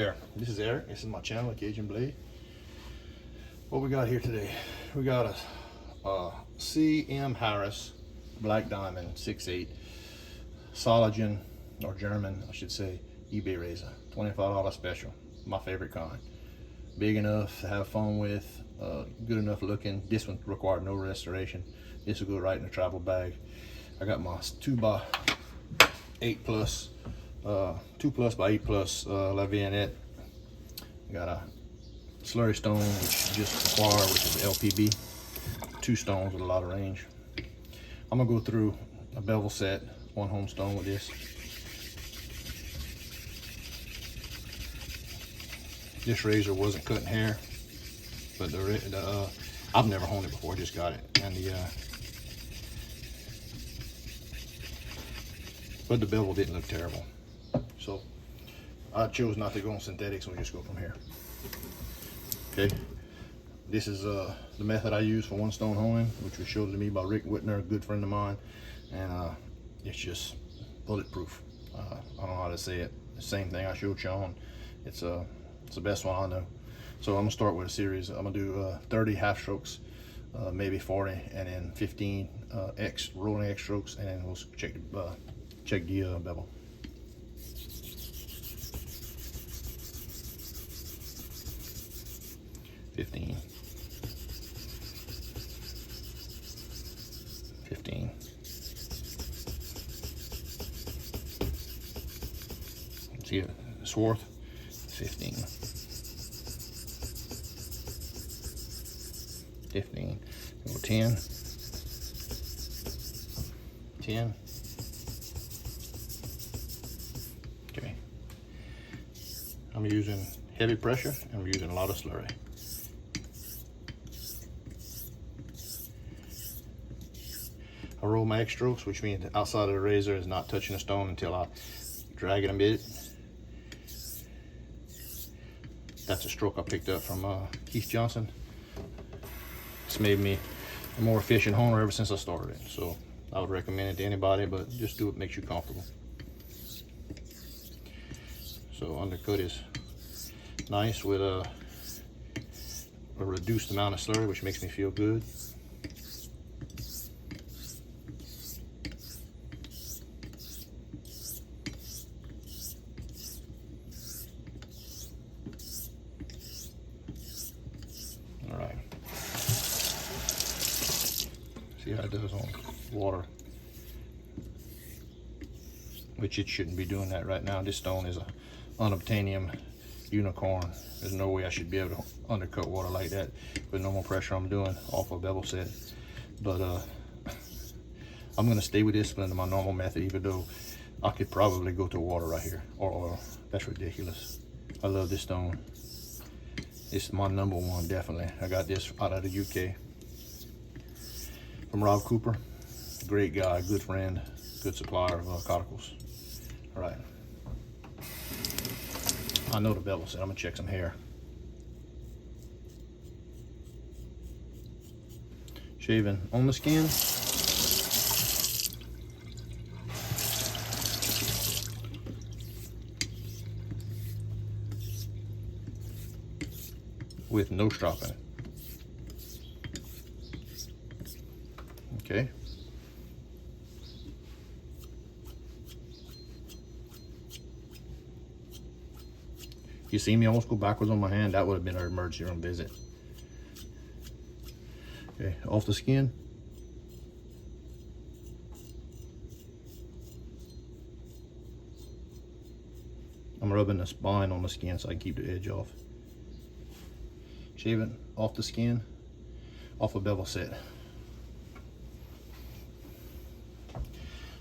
there, this is Eric. This is my channel, Cajun Blade. What we got here today? We got a C.M. Harris Black Diamond 6.8 Sologen, or German I should say, eBay razor. $25 special, my favorite kind. Big enough to have fun with, good enough looking. This one required no restoration. This will go right in the travel bag. I got my 2x8 plus 2 plus by 8 plus La Viennette. Got a slurry stone, which just require, which is LPB. 2 stones with a lot of range. I'm gonna go through a bevel set, 1 home stone with this. This razor wasn't cutting hair, but I've never honed it before, just got it, and but the bevel didn't look terrible. So I chose not to go on synthetics, and we'll just go from here. Okay, this is the method I use for 1 stone honing, which was showed to me by Rick Whitner, a good friend of mine, and it's just bulletproof. I don't know how to say it. The same thing I showed Sean. It's the best one I know. So I'm gonna start with a series. I'm gonna do 30 half strokes, maybe 40, and then 15 rolling X strokes, and then we'll check the bevel. Fifteen. See it, Swarth. 15. 15. Go 10. 10. Okay. I'm using heavy pressure, and I'm using a lot of slurry. I roll my X strokes, which means the outside of the razor is not touching the stone until I drag it a bit. That's a stroke I picked up from Keith Johnson. It's made me a more efficient honer ever since I started it. So I would recommend it to anybody, but just do what makes you comfortable. So undercut is nice with a reduced amount of slurry, which makes me feel good. See how it does on water, which it shouldn't be doing that right now. This stone is a unobtainium unicorn. There's no way I should be able to undercut water like that with normal pressure I'm doing off a bevel set. But I'm gonna stay with this one, my normal method, even though I could probably go to water right here, or oil. That's ridiculous. I love this stone. It's my number one, definitely. I got this out of the UK from Rob Cooper. Great guy, good friend, good supplier of cauticles. All right. I know the bevel set. I'm gonna check some hair. Shaving on the skin. With no strop in it. Okay. You see me almost go backwards on my hand, that would have been our emergency room visit. Okay, off the skin. I'm rubbing the spine on the skin so I can keep the edge off. Shave it off the skin, off a bevel set.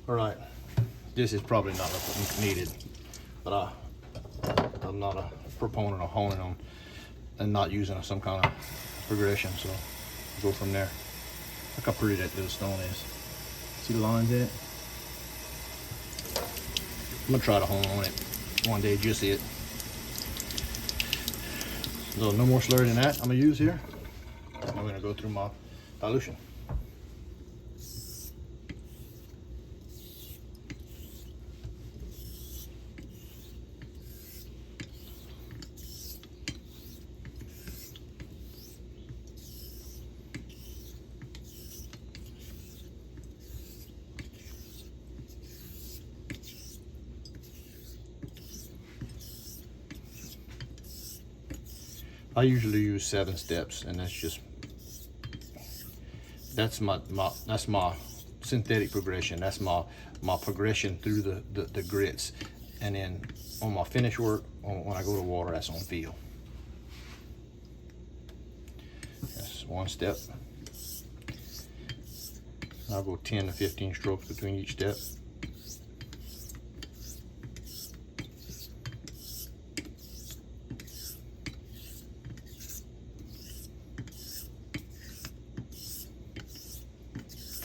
All right, this is probably not needed, but I'm not a proponent of honing them and not using some kind of progression, so we'll go from there. Look how pretty that little stone is. See the lines in it? I'm gonna try to hone on it one day, just see it. So no more slurry than that I'm gonna use here. I'm gonna go through my dilution. I usually use 7 steps, and that's my synthetic progression. That's my progression through the grits. And then on my finish work, when I go to water, that's on feel. That's 1 step. I'll go 10 to 15 strokes between each step.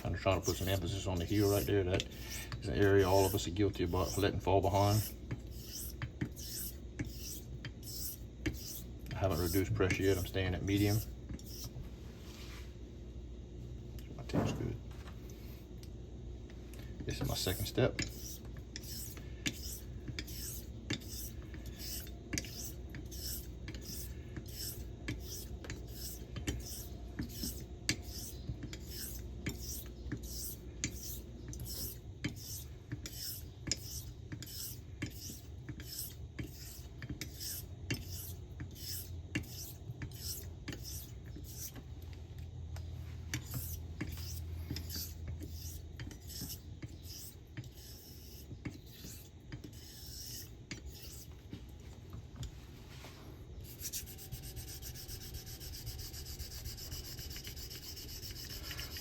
I'm trying to put some emphasis on the heel right there. That is an area all of us are guilty about letting fall behind. I haven't reduced pressure yet. I'm staying at medium. My tape's good. This is my 2nd step.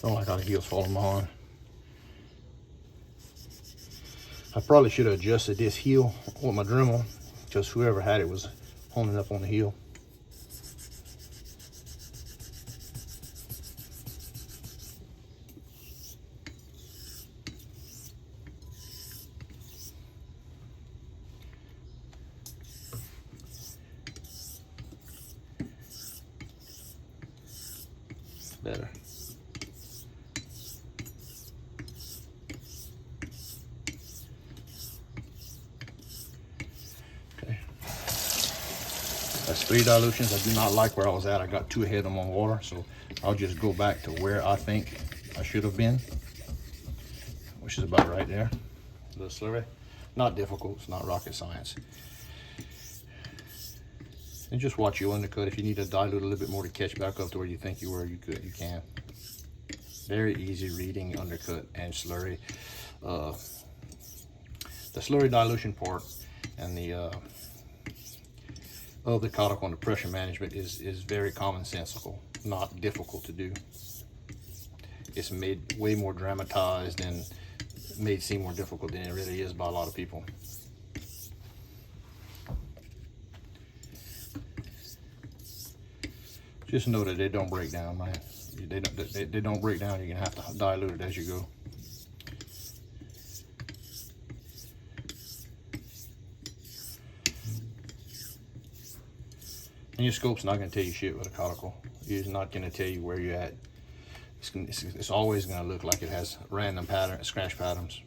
I don't like how the heel's falling behind. I probably should have adjusted this heel with my Dremel, because whoever had it was honing up on the heel. Better. Okay. That's 3 dilutions. I do not like where I was at. I got too ahead of them on water, so I'll just go back to where I think I should have been, which is about right there. A little slurry. Not difficult. It's not rocket science. And just watch your undercut. If you need to dilute a little bit more to catch back up to where you think you were, you can. Very easy reading undercut and slurry. The slurry dilution part and the of the caudicle and the pressure management is very commonsensical, not difficult to do. It's made way more dramatized and made seem more difficult than it really is by a lot of people. Just know that they don't break down, man. They don't break down. You're gonna have to dilute it as you go. And your scope's not gonna tell you shit with a caudicle. It's not gonna tell you where you're at. It's always gonna look like it has random scratch patterns.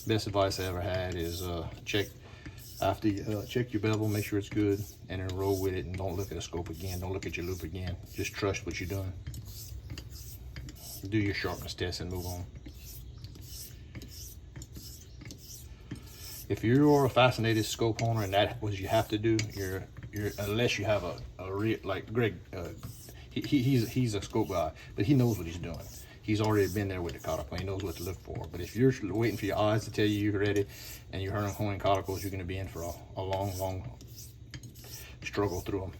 Best advice I ever had is check your bevel, make sure it's good, and then roll with it, and don't look at the scope again. Don't look at your loop again. Just trust what you're doing. Do your sharpness test and move on. If you're a fascinated scope honer and that what you have to do, you're unless you have like Greg, he's a scope guy, but he knows what he's doing. He's already been there with the caudicle. He knows what to look for. But if you're waiting for your eyes to tell you you're ready and you're honing cauticles, you're going to be in for a long, long struggle through them.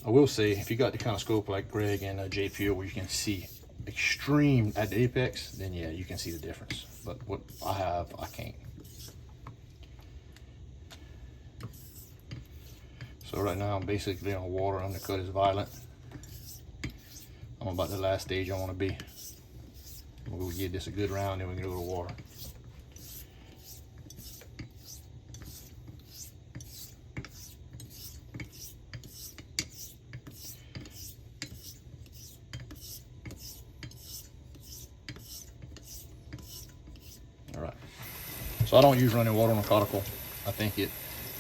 I will say, if you got the kind of scope like Greg and Jay Field where you can see extreme at the apex, then yeah, you can see the difference. But what I have, I can't. So right now I'm basically on water. Undercut is violent. I'm about the last stage I want to be. We'll give this a good round, then we can go to water. All right. So I don't use running water on a caudicle. I think it's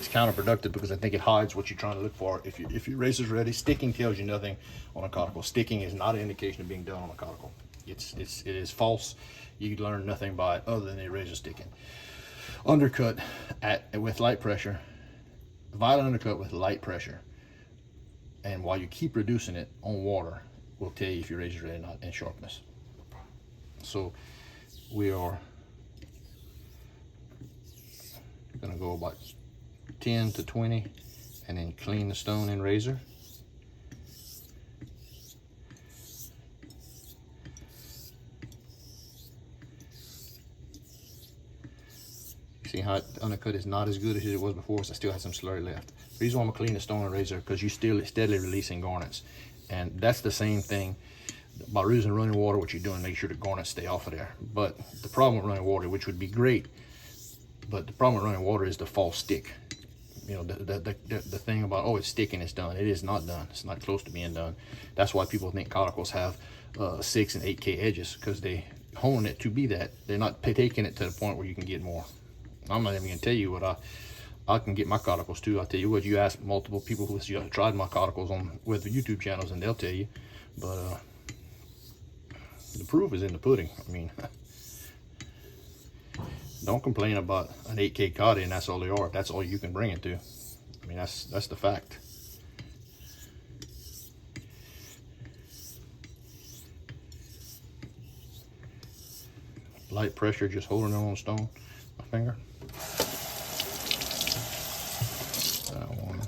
counterproductive because I think it hides what you're trying to look for. If your razor's ready, sticking tells you nothing on a caudicle. Sticking is not an indication of being done on a caudicle. It is false. You learn nothing by it other than the razor sticking. undercut with light pressure, violent undercut with light pressure, and while you keep reducing it on water, will tell you if your razor's ready or not in sharpness. So we are gonna go about 10 to 20 and then clean the stone and razor. See how the undercut is not as good as it was before, so I still have some slurry left. The reason why I'm gonna clean the stone and razor, because you're still steadily releasing garnets. And that's the same thing by using running water. What you're doing, make sure the garnets stay off of there. But the problem with running water, which would be great, but the problem with running water is the false stick. You know, the thing about, oh, it's sticking, it's done. It is not done. It's not close to being done. That's why people think cauticles have 6 and 8K edges, because they hone it to be that. They're not taking it to the point where you can get more. I'm not even gonna tell you what I can get my cauticles to. I'll tell you what, you ask multiple people who have tried my cauticles on with the YouTube channels and they'll tell you. But the proof is in the pudding. I mean, don't complain about an 8K caudy and that's all they are. That's all you can bring it to. I mean, that's the fact. Light pressure, just holding it on the stone, my finger. That one.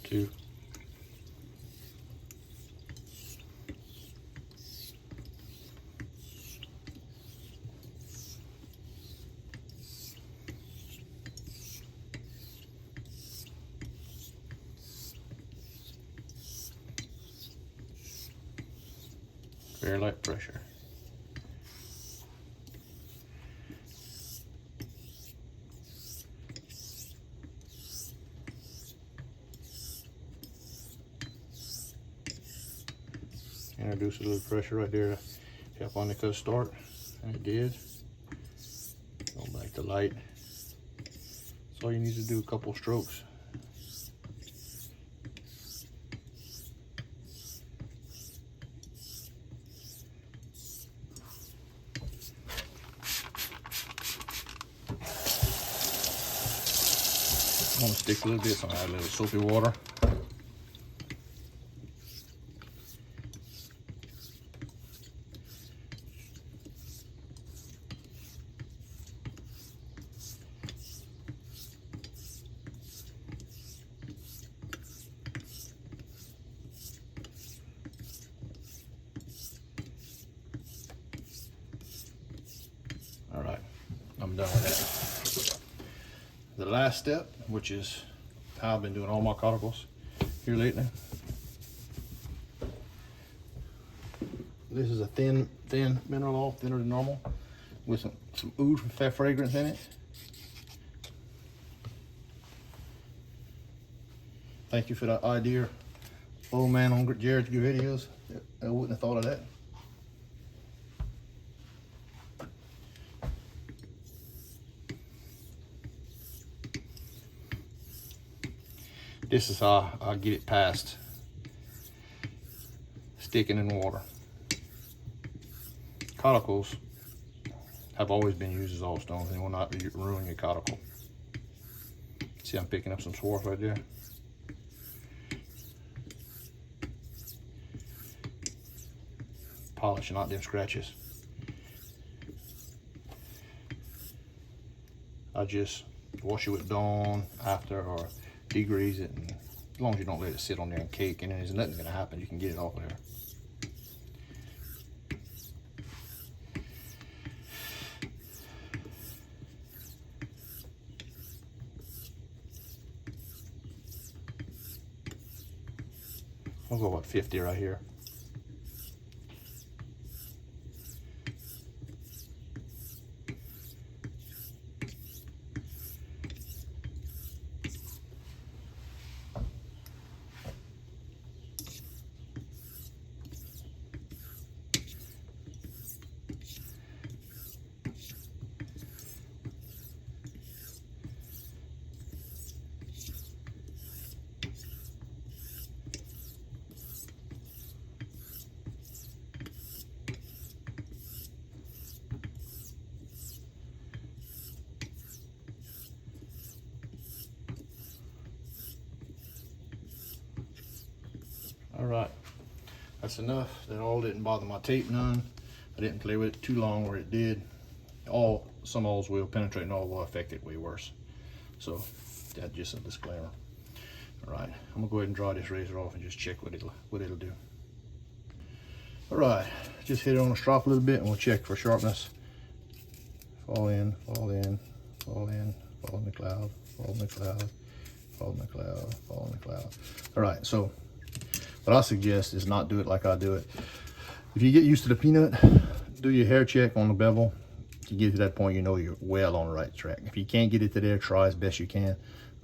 Two. Very light pressure. Introduce a little pressure right there to help undercut start, and it did. Go back to light. So all you need to do, a couple strokes. I'm gonna stick a little bit, so I add a little soapy water. All right, I'm done with that. The last step, which is how I've been doing all my cauticles here lately. This is a thin mineral oil, thinner than normal, with some oud fragrance in it. Thank you for that idea, old man on Jared's videos. I wouldn't have thought of that. This is how I get it past sticking in water. Cauticles have always been used as all stones. They will not ruin your cauticle. See, I'm picking up some swarf right there. Polish, not them scratches. I just wash it with Dawn after, or degrease it, and as long as you don't let it sit on there and cake, and there's nothing gonna happen, you can get it off there. I'll go about 50 right here. All right, that's enough. That oil didn't bother my tape none. I didn't play with it too long where it did. Some oils will penetrate and all will affect it way worse. So that's just a disclaimer. All right, I'm gonna go ahead and dry this razor off and just check what it'll do. All right, just hit it on the strop a little bit and we'll check for sharpness. Fall in, fall in, fall in, fall in the cloud, fall in the cloud, fall in the cloud, fall in the cloud. All right, so what I suggest is not do it like I do it. If you get used to the peanut, do your hair check on the bevel. If you get to that point, you know you're well on the right track. If you can't get it to there, try as best you can.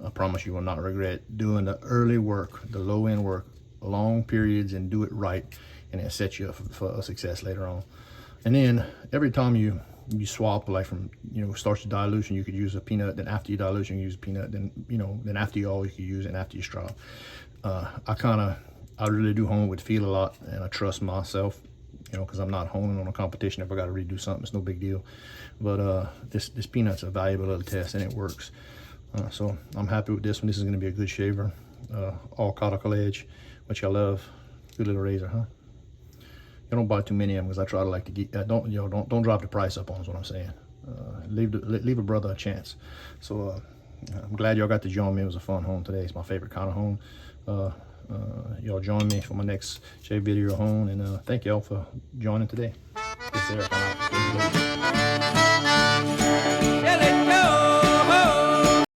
I promise you will not regret doing the early work, the low end work, long periods, and do it right, and it sets you up for a success later on. And then every time you swap, like from starch to dilution, you could use a peanut. Then after your dilution, you use a peanut. Then then after your oil, you could use it. And after your straw, I really do hone with feel a lot, and I trust myself, because I'm not honing on a competition. If I got to redo something, it's no big deal. But this peanut's a valuable little test, and it works. So I'm happy with this one. This is going to be a good shaver, all cuticle edge, which I love. Good little razor, huh? You don't buy too many of them because I try to like to get. Don't drop the price up on them, is what I'm saying. Leave a brother a chance. So I'm glad y'all got to join me. It was a fun home today. It's my favorite kind of home. Y'all join me for my next shave video home, and thank y'all for joining today. This is Eric. I'm out.